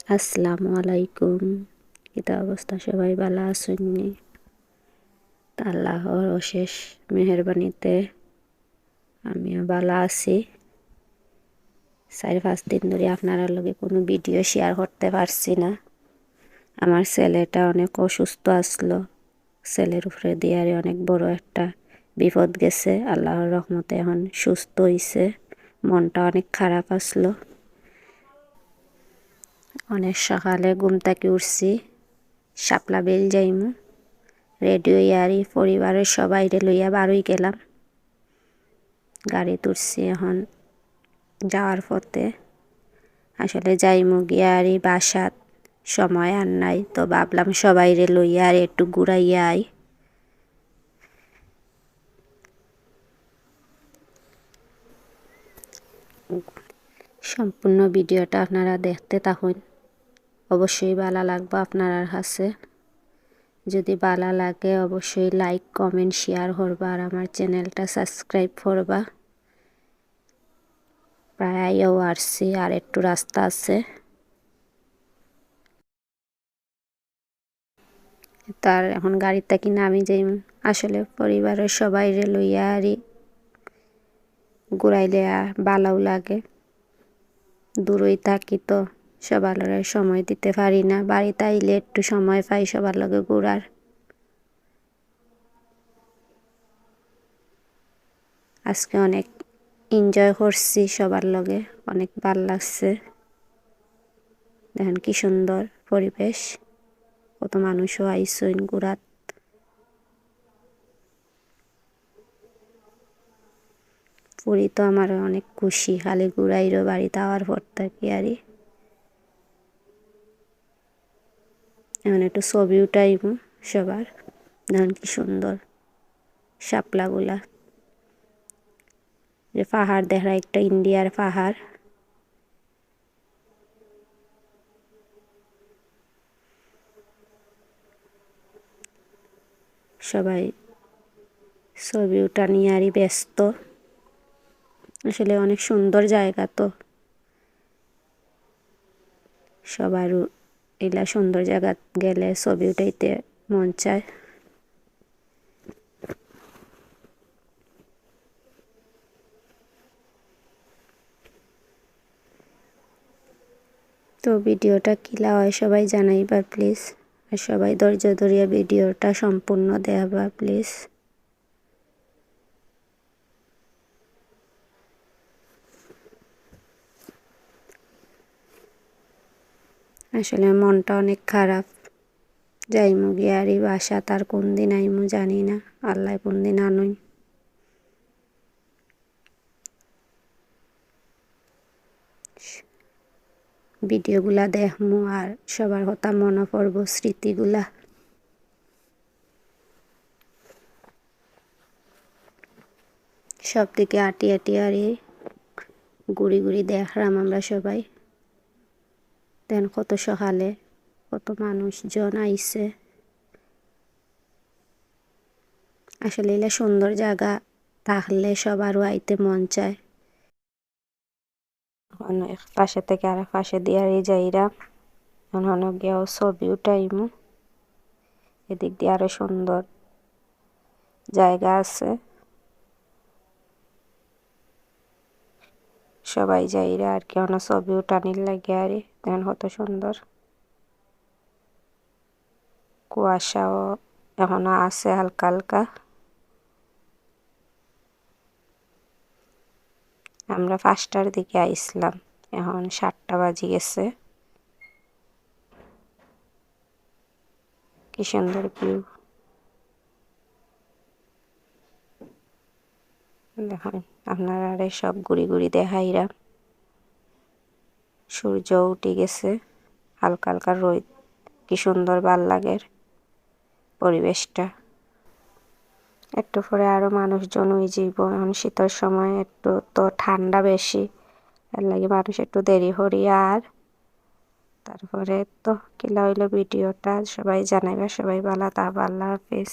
আসসালামু আলাইকুম। কিতা অবস্থা, সবাই ভালো আছেননি? আল্লাহর অশেষ মেহেরবানিতে আমিও ভালো আছি। 4-5 দিন ধরে আপনার লগে কোনো ভিডিও শেয়ার করতে পারছি না। আমার ছেলেটা অনেক অসুস্থ আসলো। ছেলের উপরে দিয়ে অনেক বড় একটা বিপদ গেছে। আল্লাহর রহমতে এখন সুস্থ হইছে। মনটা অনেক খারাপ আসলো। অনেক সকালে ঘুম থেকে উঠছি, শাপলা বেল যাইমু, রেডিও ইয়ারি পরিবারের সবাইরে লইয়া বারোই গেলাম। গাড়ি তুলছি, এখন যাওয়ার পথে আসলে যাইমু গিয়ারি বাসাত সময় আর নাই, তো ভাবলাম সবাইরে লইয়া আর একটু ঘুরাইয়া আই। সম্পূর্ণ ভিডিওটা আপনারা দেখতে থাকুন, অবশ্যই ভালো লাগবে আপনার কাছে। যদি ভালো লাগে অবশ্যই লাইক কমেন্ট শেয়ার করবা আর আমার চ্যানেলটা সাবস্ক্রাইব করবা। প্রায় আইও আসছি, আর একটু রাস্তা আছে। তার এখন গাড়ির থেকে নামি যাই। আসলে পরিবারের সবাই লইয়া আরই ঘুরাইলে ভালোও লাগে। দূরই থাকি তো সবার লগে সময় দিতে পারি না। বাড়িতে আইলে একটু সময় পাই সবার লগে ঘুরার। আজকে অনেক এনজয় করছি সবার লগে, অনেক ভাল লাগছে। দেখেন কি সুন্দর পরিবেশ, কত মানুষও আইসইন ঘুরাত। পুরী তো আমার অনেক খুশি, খালি ঘুরাইরও বাড়িতে আওয়ার পর থাকি আরই। এখন একটু ছবি উঠাইব সবার। দেখেন কি সুন্দর শাপলাগুলা, যে পাহাড় দেখা, একটা ইন্ডিয়ার পাহাড়। সবাই ছবি উঠা নিয়ে আরই ব্যস্ত। আসলে অনেক সুন্দর জায়গা তো, সবার এলা সুন্দর জায়গা গেলে ছবি উঠাইতে মন চায়। তো ভিডিওটা কিলা হয় সবাই জানাইবা প্লিজ, আর সবাই ধৈর্য ধরিয়া ভিডিওটা সম্পূর্ণ দেখাবা প্লিজ। আসলে মনটা অনেক খারাপ। যাইমু গিয়ারি বাসা, তার কোন দিন আইমু জানি না, আল্লাহ কোন দিন আনুই। ভিডিওগুলা দেখমু আর সবার কথা মনে পড়ব, স্মৃতিগুলা। সব দিকে আটি আটি আরি ঘুরি ঘুরি দেখলাম আমরা সবাই। দেন কত সকালে কত মানুষজন আইছে। আসলে এলা সুন্দর জায়গা থাকলে সবারও আইতে মন চায়। অনেক পাশে থেকে আর পাশে দিয়ে আর যাইরা অনেক গিয়েও ছবি উঠাইমু। এদিক দিয়ে আরো সুন্দর জায়গা আছে, সবাই যাইরা আর কি অনেক ছবি উঠানির লাগে। আর দেখেন কত সুন্দর। কুয়াশাও এখনো আছে হালকা হালকা। আমরা 5টার দিকে আইসলাম, এখন 7টা বাজে গেছে। কি সুন্দর ভিউ দেখেন। আপনারা সব ঘুরি ঘুরি দেখাইরা। সূর্য উঠে গেছে, হালকা হালকা রোদ। কি সুন্দর ভাল লাগে পরিবেশটা। একটু পরে আরো মানুষজন হয়ে যাইব। এখন শীতের সময় একটু তো ঠান্ডা বেশি, এর লাগে মানুষ একটু দেরি করি। আর তারপরে তো কিলা হইলো ভিডিওটা সবাই জানাইবা। সবাই ভালো থাকবা। আল্লাহ হাফেজ।